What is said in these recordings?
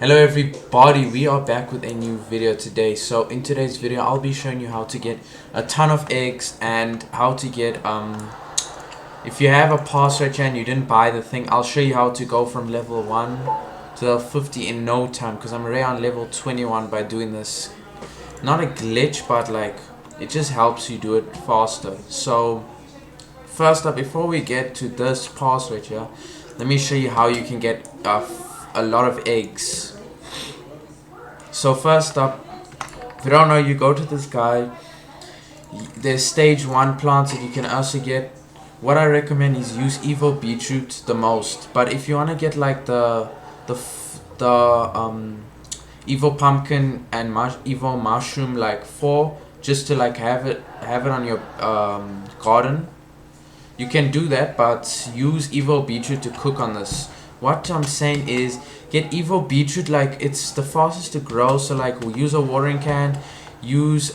Hello everybody, we are back with a new video today. So in today's video I'll be showing you how to get a ton of eggs and how to get if you have a password and you didn't buy the thing, I'll show you how to go from level 1 to level 50 in no time, because I'm already on level 21 by doing this. Not a glitch, but like it just helps you do it faster. So first up, before we get to this password here, let me show you how you can get a lot of eggs. So first up, if you don't know, you go to this guy. There's stage 1 plants that you can also get. What I recommend is use Evo Beetroot the most. But if you want to get like the Evo Pumpkin and Evo Mushroom like 4, just to like have it on your garden, you can do that, but use Evo Beetroot to cook on this. What I'm saying is get Evo Beetroot, like it's the fastest to grow. So like we'll use a watering can, use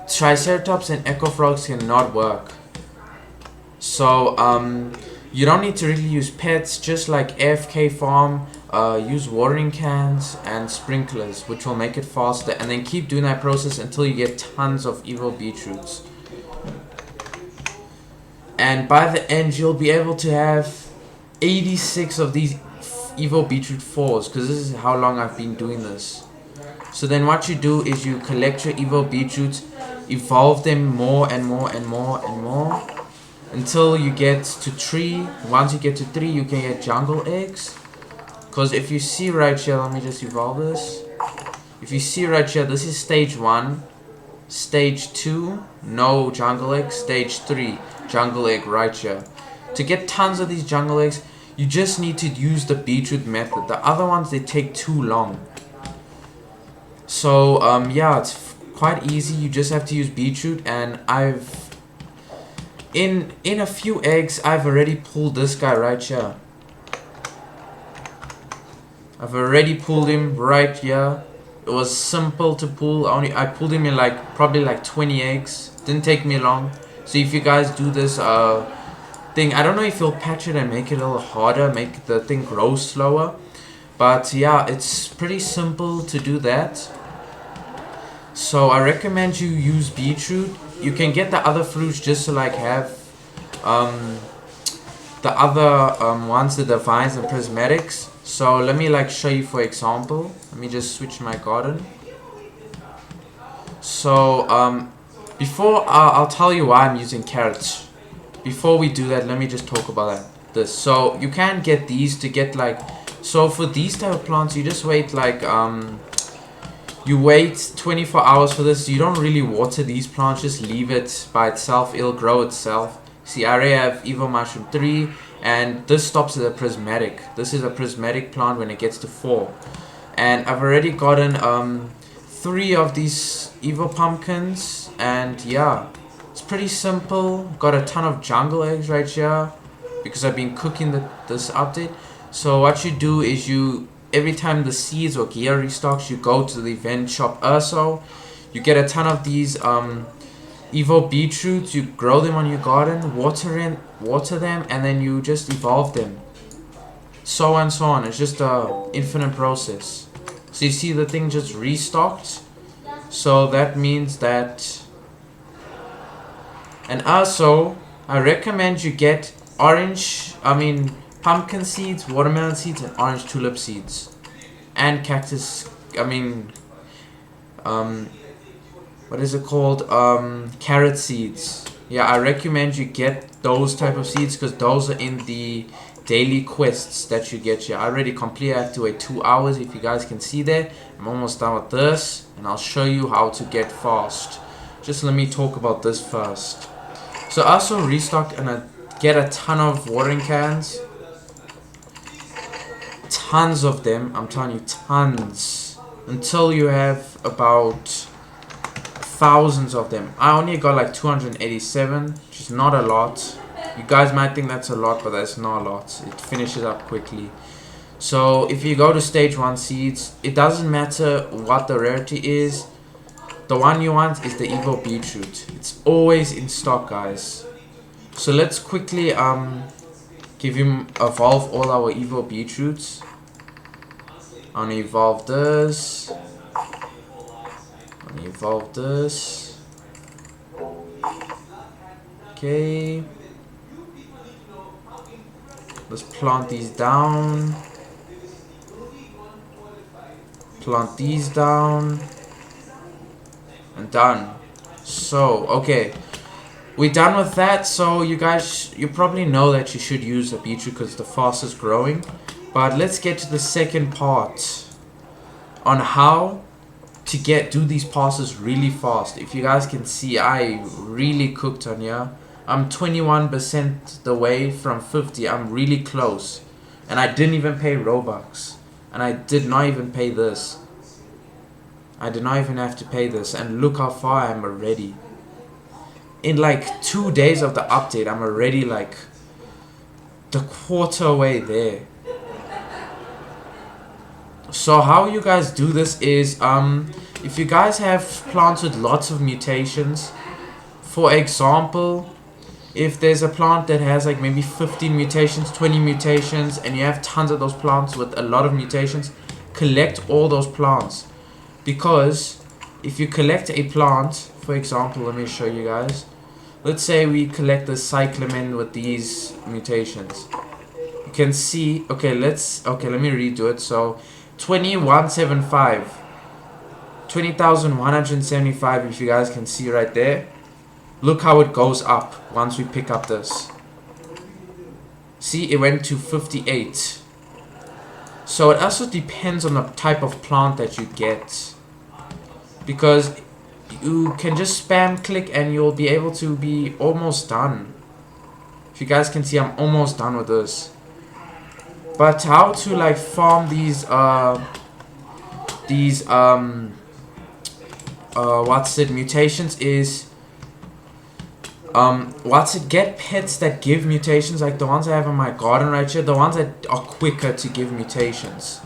Triceratops and Echo Frogs cannot work. So you don't need to really use pets, just like AFK farm, use watering cans and sprinklers, which will make it faster, and then keep doing that process until you get tons of Evo Beetroots. And by the end you'll be able to have 86 of these Evo Beetroot 4s, because this is how long I've been doing this. So then what you do is you collect your Evo Beetroots, evolve them more and more and more and more until you get to 3. Once you get to 3, you can get jungle eggs. Because if you see right here, let me just evolve this. If you see right here, this is stage 1. Stage 2, no jungle egg. Stage 3, jungle egg right here. To get tons of these jungle eggs, you just need to use the beetroot method. The other ones, they take too long. So yeah, it's quite easy. You just have to use beetroot, and I've in a few eggs I've already pulled this guy right here. I've already pulled him right here. It was simple to pull. I pulled him in like probably like 20 eggs. Didn't take me long. So if you guys do this thing, I don't know if you'll patch it and make it a little harder, make the thing grow slower, but yeah, it's pretty simple to do that. So I recommend you use beetroot. You can get the other fruits just to like have the other ones, the divines and prismatics. So let me like show you, for example. Let me just switch my garden. So before I'll tell you why I'm using carrots. Before we do that, let me just talk about this. So you can get these to get like, so for these type of plants, you just wait like you wait 24 hours for this. You don't really water these plants, just leave it by itself, it'll grow itself. See, I already have Evo Mushroom 3, and this stops at a prismatic. This is a prismatic plant when it gets to 4. And I've already gotten 3 of these Evo Pumpkins, and yeah, it's pretty simple. Got a ton of jungle eggs right here because I've been cooking this update. So what you do is you, every time the seeds or gear restocks, you go to the event shop Urso. You get a ton of these Evo Beetroots. You grow them on your garden, water them, and then you just evolve them. So and so on. It's just a infinite process. So you see the thing just restocked. So that means that. And also, I recommend you get pumpkin seeds, watermelon seeds, and orange tulip seeds. And cactus, what is it called? Carrot seeds. Yeah, I recommend you get those type of seeds, because those are in the daily quests that you get here. I already completed. I have to wait 2 hours, if you guys can see there. I'm almost done with this, and I'll show you how to get fast. Just let me talk about this first. So I also restocked and I get a ton of watering cans. Tons of them, I'm telling you, tons. Until you have about thousands of them. I only got like 287, which is not a lot. You guys might think that's a lot, but that's not a lot. It finishes up quickly. So if you go to stage 1 seeds, it doesn't matter what the rarity is. The one you want is the Evo Beetroot. It's always in stock, guys. So let's quickly evolve all our Evo Beetroots. I'm gonna evolve this. I'm gonna evolve this. Okay. Let's plant these down. Plant these down. And done. So, okay. We're done with that. So, you guys, you probably know that you should use a beetroot because it's the fastest growing. But let's get to the second part on how to do these passes really fast. If you guys can see, I really cooked on here. I'm 21% the way from 50. I'm really close. And I didn't even pay Robux. And I did not even pay this. I did not even have to pay this. And look how far I am already. In like 2 days of the update, I'm already like the quarter way there. So how you guys do this is, if you guys have plants with lots of mutations, for example, if there's a plant that has like maybe 15 mutations, 20 mutations, and you have tons of those plants with a lot of mutations, collect all those plants. Because if you collect a plant, for example, let me show you guys. Let's say we collect the cyclamen with these mutations. You can see, let me redo it. So 2175, 20,175, if you guys can see right there. Look how it goes up once we pick up this. See, it went to 58. So it also depends on the type of plant that you get. Because you can just spam click and you'll be able to be almost done. If you guys can see, I'm almost done with this. But how to like farm these mutations is get pets that give mutations, like the ones I have in my garden right here, the ones that are quicker to give mutations.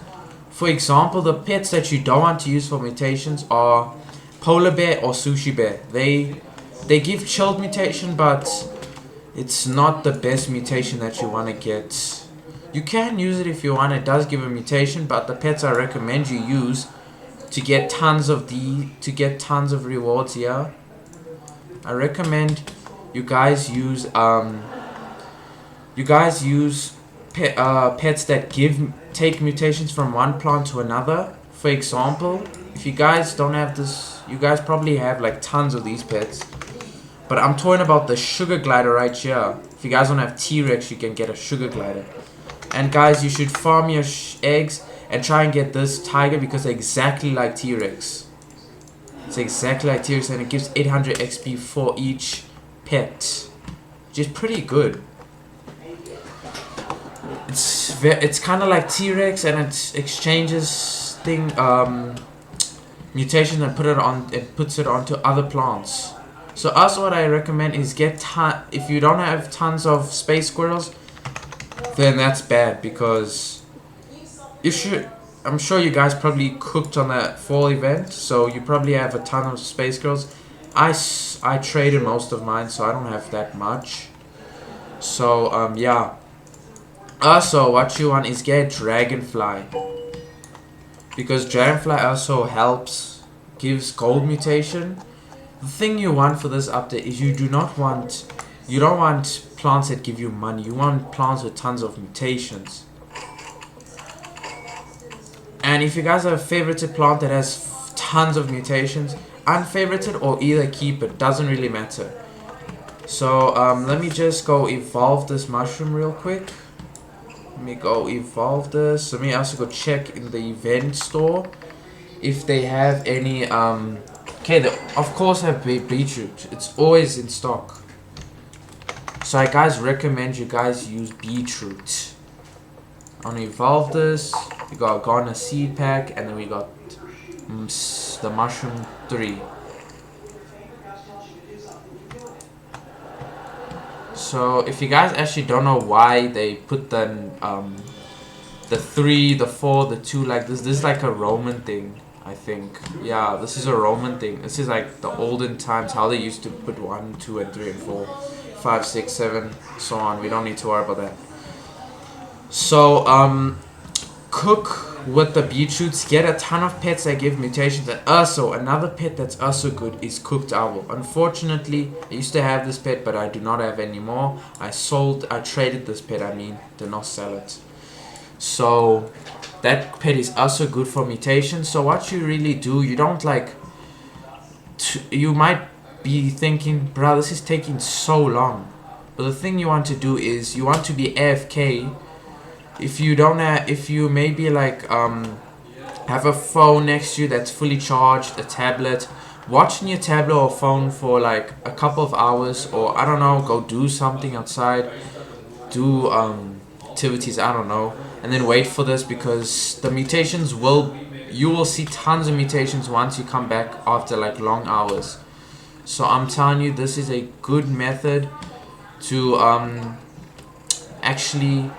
For example, the pets that you don't want to use for mutations are polar bear or sushi bear. They give chilled mutation, but it's not the best mutation that you want to get. You can use it if you want. It does give a mutation, but the pets I recommend you use to get tons of rewards here. I recommend you guys use pets that take mutations from one plant to another. For example, if you guys don't have this, you guys probably have like tons of these pets. But I'm talking about the sugar glider right here. If you guys don't have T-Rex, you can get a sugar glider. And guys, you should farm your eggs and try and get this tiger because they're exactly like T-Rex. It's exactly like T-Rex, and it gives 800 XP for each pet, which is pretty good. It's kind of like T-Rex, and it exchanges mutations and puts it onto other plants. So what I recommend is if you don't have tons of space squirrels, then that's bad, because I'm sure you guys probably cooked on that fall event, so you probably have a ton of space squirrels. I traded most of mine, so I don't have that much. So yeah. Also, what you want is get dragonfly, because dragonfly also gives gold mutation. The thing you want for this update is you don't want plants that give you money. You want plants with tons of mutations. And if you guys have a favorited plant that has tons of mutations, unfavorite it or either keep it. Doesn't really matter. So let me just go evolve this mushroom real quick. Let me go evolve this. Let me also go check in the event store if they have any okay, they of course have beetroot. It's always in stock. So I guys recommend you guys use beetroot. I'm gonna evolve this. We got Garner seed pack, and then we got the mushroom 3. So if you guys actually don't know why they put the 3, the 4, the 2 like this is like a Roman thing, I think. Yeah, this is a Roman thing. This is like the olden times, how they used to put 1, 2, and 3, and 4, 5, 6, 7, so on. We don't need to worry about that. So cook with the beetroots, get a ton of pets that give mutations. And also, another pet that's also good is cooked owl. Unfortunately, I used to have this pet, but I do not have anymore. I traded this pet, did not sell it. So, that pet is also good for mutations. So what you really do, you don't like... you might be thinking, bro, this is taking so long. But the thing you want to do is, you want to be AFK. If you don't have, if you maybe like have a phone next to you that's fully charged, a tablet, watching your tablet or phone for like a couple of hours, or I don't know, go do something outside, do activities, I don't know, and then wait for this, because the mutations you will see tons of mutations once you come back after like long hours. So I'm telling you, this is a good method to actually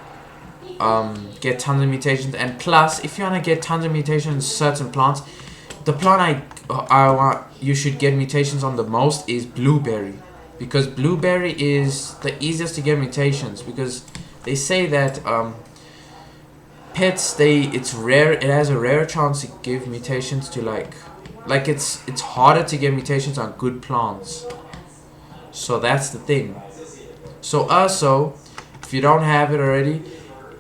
get tons of mutations. And plus, if you want to get tons of mutations in certain plants, the plant I want you should get mutations on the most is blueberry, because blueberry is the easiest to get mutations, because they say that pets, it's rare, it has a rare chance to give mutations to like it's harder to get mutations on good plants. So that's the thing. So also, if you don't have it already,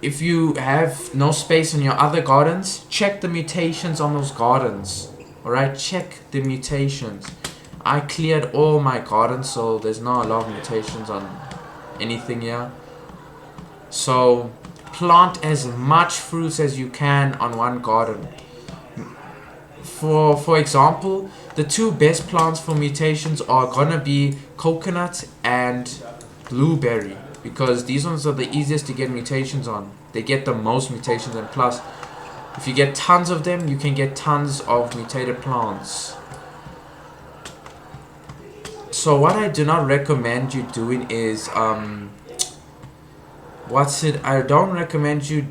if you have no space in your other gardens, check the mutations on those gardens. Alright, check the mutations. I cleared all my gardens, so there's not a lot of mutations on anything here. So plant as much fruits as you can on one garden. For example, the two best plants for mutations are gonna be coconut and blueberry, because these ones are the easiest to get mutations on. They get the most mutations, and plus, if you get tons of them, you can get tons of mutated plants. So what I do not recommend you doing is I don't recommend you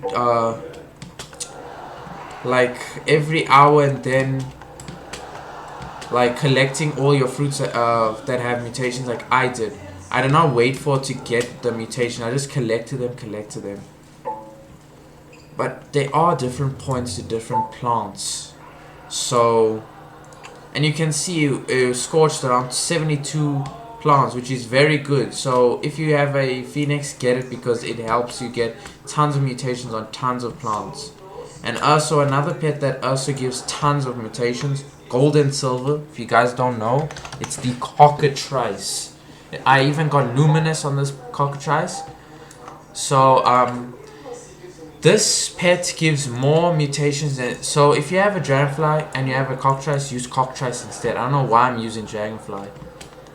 like every hour and then like collecting all your fruits that have mutations like I did. I did not wait for it to get the mutation. I just collected them. But there are different points to different plants. So, and you can see scorched around 72 plants, which is very good. So if you have a phoenix, get it, because it helps you get tons of mutations on tons of plants. And also another pet that also gives tons of mutations, gold and silver. If you guys don't know, it's the cockatrice. I even got luminous on this cockatrice. So this pet gives more mutations so if you have a dragonfly and you have a cockatrice, use cockatrice instead. I don't know why I'm using dragonfly,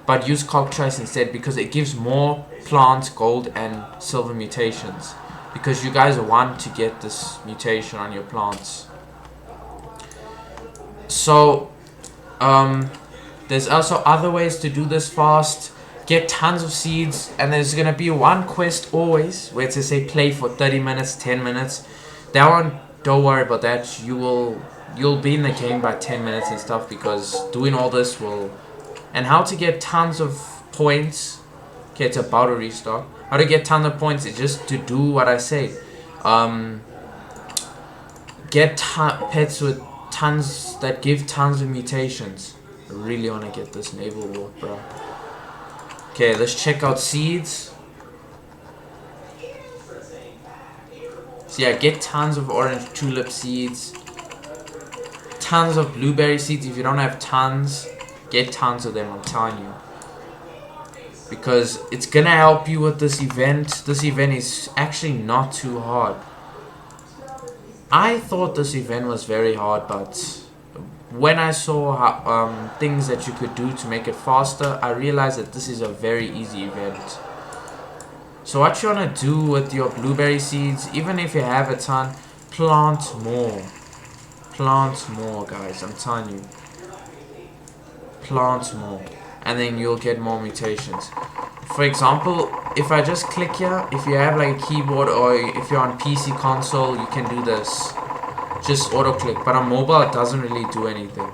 but use cockatrice instead, because it gives more plant gold and silver mutations, because you guys want to get this mutation on your plants. So there's also other ways to do this fast. Get tons of seeds, and there's gonna be one quest always where it says say play for 30 minutes, 10 minutes. That one, don't worry about that. You'll be in the game by 10 minutes and stuff, because doing all this will... And how to get tons of points. Okay, it's about to restock. How to get tons of points is just to do what I say. Get pets with tons that give tons of mutations. I really want to get this naval war, bro. Okay, let's check out seeds. So yeah, get tons of orange tulip seeds. Tons of blueberry seeds. If you don't have tons, get tons of them, I'm telling you. Because it's gonna help you with this event. This event is actually not too hard. I thought this event was very hard, but when I saw how, things that you could do to make it faster, I realized that this is a very easy event. So what you want to do with your blueberry seeds, even if you have a ton, plant more. Plant more, guys, I'm telling you. Plant more. And then you'll get more mutations. For example, if I just click here, if you have like a keyboard, or if you're on PC console, you can do this. Just auto click, but on mobile it doesn't really do anything.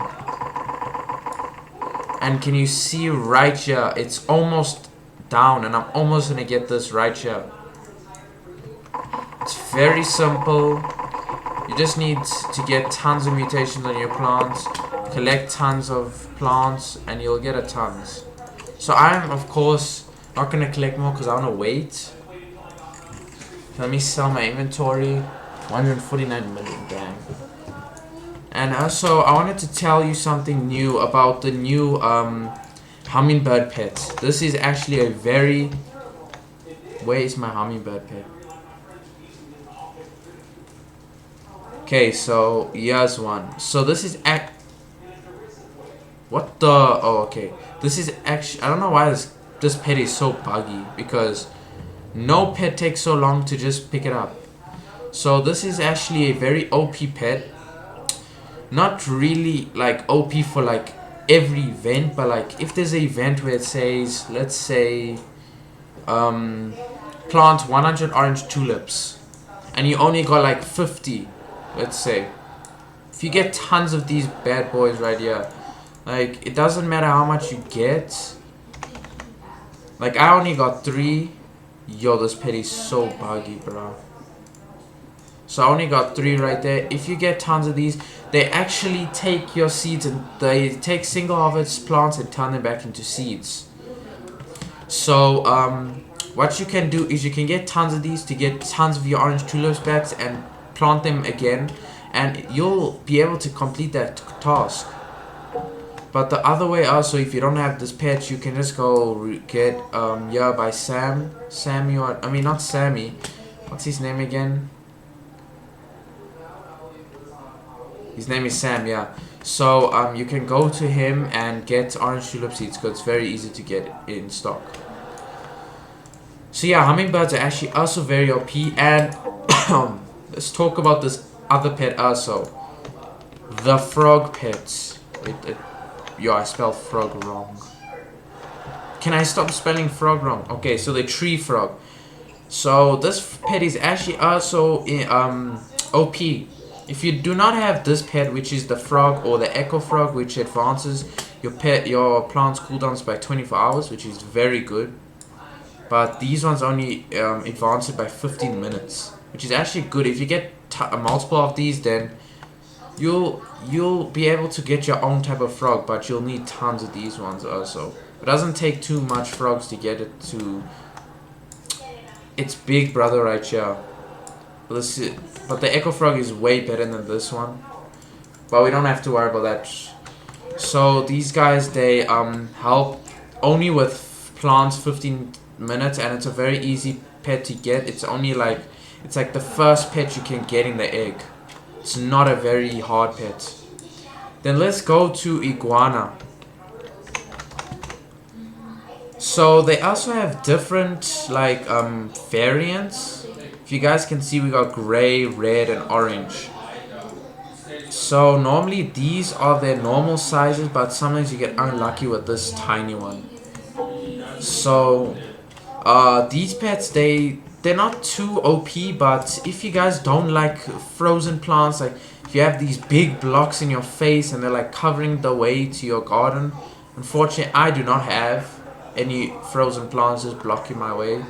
And can you see right here, it's almost down, and I'm almost gonna get this right here. It's very simple. You just need to get tons of mutations on your plants, collect tons of plants, and you'll get a tons. So I'm, of course, not going to collect more because I want to wait. Let me sell my inventory. 149 million, dang. And also, I wanted to tell you something new about the new hummingbird pet. This is actually a very... Where is my hummingbird pet? Okay, so here's one. So this is what the... Oh, okay. This is actually... I don't know why this pet is so buggy. Because no pet takes so long to just pick it up. So this is actually a very OP pet. Not really like OP for like every event, but like if there's an event where it says, let's say, plant 100 orange tulips, and you only got like 50, let's say. If you get tons of these bad boys right here, like it doesn't matter how much you get. Like I only got 3. Yo, this pet is so buggy, bro. So I only got 3 right there. If you get tons of these, they actually take your seeds and they take single harvest plants and turn them back into seeds. So what you can do is you can get tons of these to get tons of your orange tulips back and plant them again, and you'll be able to complete that task. But the other way also, if you don't have this pet, you can just go get yeah, by Sammy, or I mean not Sammy, what's his name again? His name is Sam, yeah. So you can go to him and get orange tulip seeds because it's very easy to get in stock. So yeah, hummingbirds are actually also very OP. And let's talk about this other pet also. The frog pet. Yo, I spelled frog wrong. Can I stop spelling frog wrong? Okay, so the tree frog. So this pet is actually also OP. If you do not have this pet, which is the frog or the echo frog, which advances your plant's cooldowns by 24 hours, which is very good. But these ones only advance it by 15 minutes, which is actually good. If you get a multiple of these, then you'll be able to get your own type of frog, but you'll need tons of these ones also. It doesn't take too much frogs to get it to its big brother right here. But the echo frog is way better than this one, but we don't have to worry about that. So these guys, they help only with plants 15 minutes, and it's a very easy pet to get. It's like the first pet you can get in the egg. It's not a very hard pet. Then let's go to iguana. So they also have different like variants. If you guys can see, we got gray, red, and orange. So normally these are their normal sizes, but sometimes you get unlucky with this tiny one. So these pets, they're not too OP, but if you guys don't like frozen plants, like if you have these big blocks in your face and they're like covering the way to your garden, unfortunately I do not have any frozen plants just blocking my way.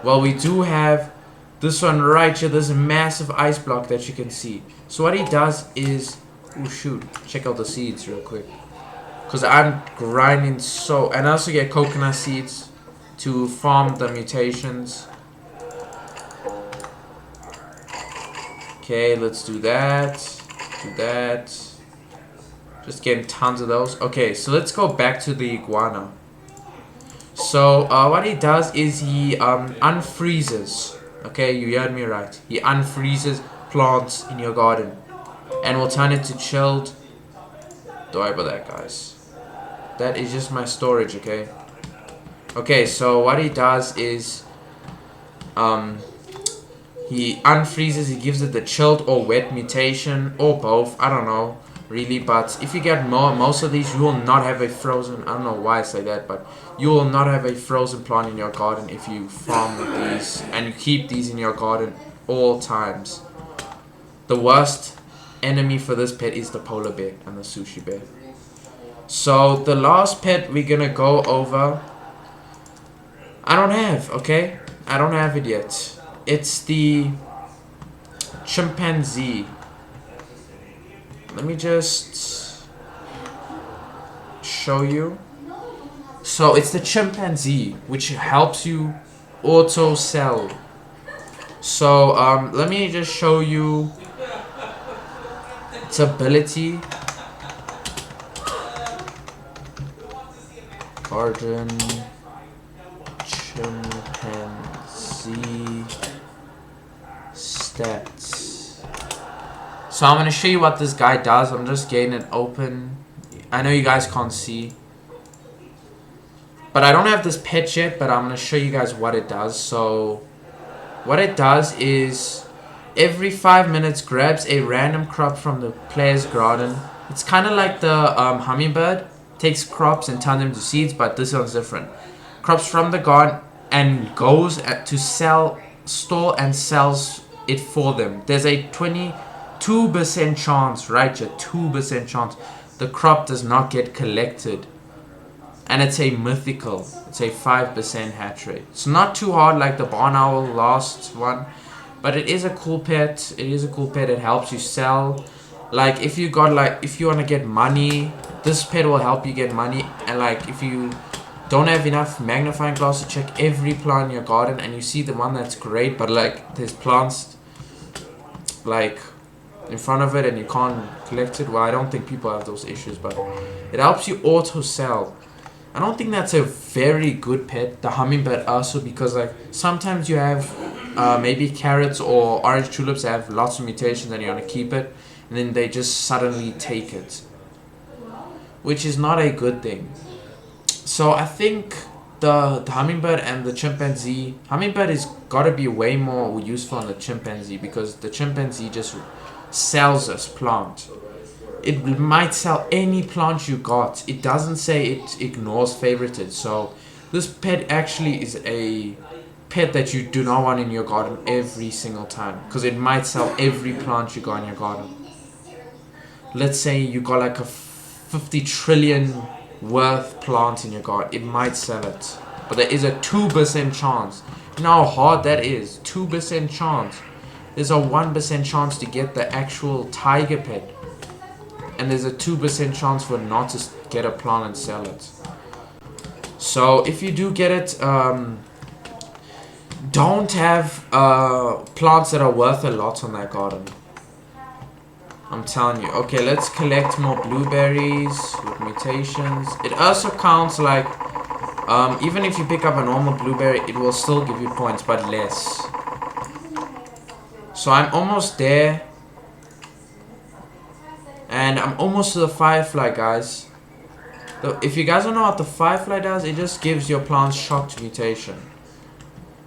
Well, we do have this one right here, this massive ice block that you can see. So what he does is, oh shoot, check out the seeds real quick, because I'm grinding so, and I also get coconut seeds to farm the mutations. Okay, let's do that, just getting tons of those. Okay, so let's go back to the iguana. So what he does is he unfreezes. Okay, you heard me right. He unfreezes plants in your garden and will turn it to chilled. Don't worry about that, guys. That is just my storage, okay? Okay, so what he does is he unfreezes, he gives it the chilled or wet mutation, or both, I don't know really, but if you get most of these, you will not have a frozen, I don't know why I say that, but you will not have a frozen plant in your garden if you farm with these and you keep these in your garden all times. The worst enemy for this pet is the polar bear and the sushi bear. So the last pet we're gonna go over, I don't have, okay? I don't have it yet. It's the chimpanzee. Let me just show you. So it's the chimpanzee, which helps you auto sell. So let me just show you its ability. Garden chimpanzee stats. So I'm gonna show you what this guy does. I'm just getting it open. I know you guys can't see, but I don't have this pet yet, but I'm gonna show you guys what it does. So what it does is every 5 minutes grabs a random crop from the player's garden. It's kind of like the hummingbird. Takes crops and turns them to seeds, but this one's different. Crops from the garden and goes to store and sells it for them. There's a 22% chance, right? 2% chance the crop does not get collected. And it's a mythical. It's a 5% hatch rate. It's not too hard like the barn owl last one, but it is a cool pet. It is a cool pet. It helps you sell. Like if you want to get money, this pet will help you get money. And like if you don't have enough magnifying glass to check every plant in your garden and you see the one that's great, but like there's plants like in front of it and you can't collect it, well, I don't think people have those issues, but it helps you auto sell. I don't think that's a very good pet, the hummingbird also, because like sometimes you have maybe carrots or orange tulips that have lots of mutations and you want to keep it, and then they just suddenly take it, which is not a good thing. So I think the hummingbird and the chimpanzee, hummingbird is gotta be way more useful than the chimpanzee, because the chimpanzee just sells us plant. It might sell any plant you got. It doesn't say it ignores favorited. So this pet actually is a pet that you do not want in your garden every single time, because it might sell every plant you got in your garden. Let's say you got like a 50 trillion worth plant in your garden, it might sell it, but there is a 2% chance. You know how hard that is? 2% chance. There's a 1% chance to get the actual tiger pet, and there's a 2% chance for not to get a plant and sell it. So if you do get it, don't have plants that are worth a lot on that garden. I'm telling you. Okay, let's collect more blueberries with mutations. It also counts like, even if you pick up a normal blueberry, it will still give you points, but less. So I'm almost there. And I'm almost to the firefly, guys. If you guys don't know what the firefly does, it just gives your plants shocked mutation.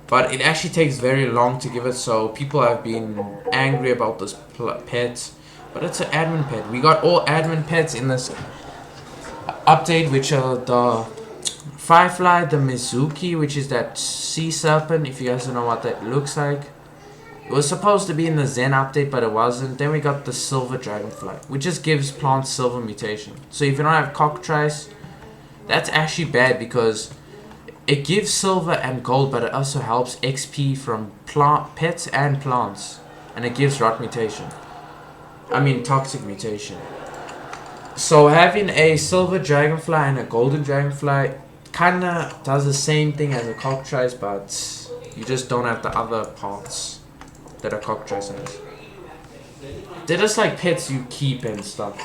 But it actually takes very long to give it, so people have been angry about this pet. But it's an admin pet. We got all admin pets in this update, which are the firefly, the Mizuki, which is that sea serpent, if you guys don't know what that looks like. It was supposed to be in the Zen update, but it wasn't. Then we got the silver dragonfly, which just gives plants silver mutation. So if you don't have cockatrice, that's actually bad, because it gives silver and gold, but it also helps XP from pets and plants. And it gives rot mutation. Toxic mutation. So having a silver dragonfly and a golden dragonfly kinda does the same thing as a cockatrice, but you just don't have the other parts that a cockatrice has. They're just like pets you keep and stuff.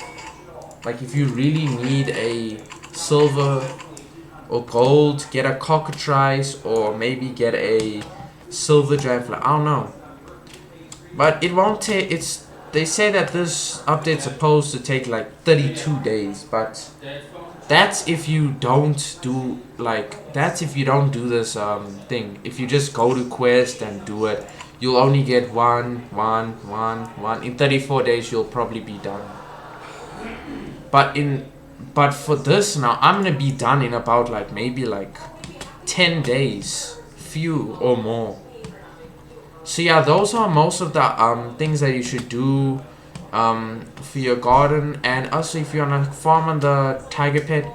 Like if you really need a silver or gold, get a cockatrice, or maybe get a silver dragonfly. I don't know. But it won't take, they say that this update's supposed to take like 32 days, but that's if you don't do this thing. If you just go to quest and do it, you'll only get one. In 34 days, you'll probably be done. But for this now, I'm gonna be done in about maybe 10 days, few or more. So yeah, those are most of the things that you should do for your garden. And also, if you want to farm on the tiger pet,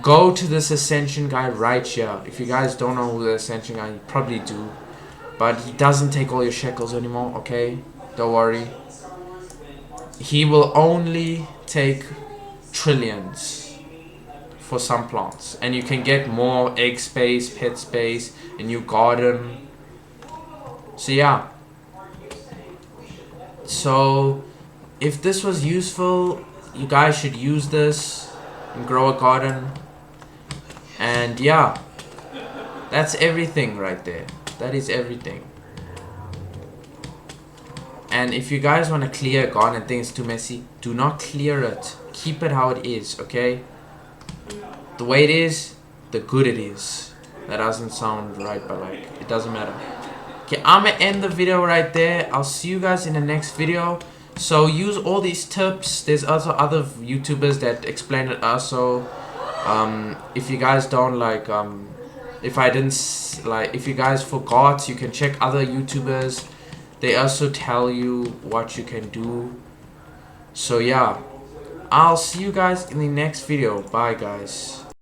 go to this ascension guy right here. If you guys don't know who the ascension guy, you probably do, but he doesn't take all your shekels anymore, okay? Don't worry. He will only take trillions for some plants, and you can get more egg space, pet space, a new garden. So yeah. So if this was useful, you guys should use this and grow a garden. And yeah, that's everything right there. That is everything. And if you guys want to clear a garden and think it's too messy, do not clear it. Keep it how it is, okay? The way it is, the good it is. That doesn't sound right, but like, it doesn't matter. Okay, I'm gonna end the video right there. I'll see you guys in the next video. So use all these tips. There's also other YouTubers that explain it also. If you guys don't like, if you guys forgot, you can check other YouTubers. They also tell you what you can do. So yeah, I'll see you guys in the next video. Bye guys.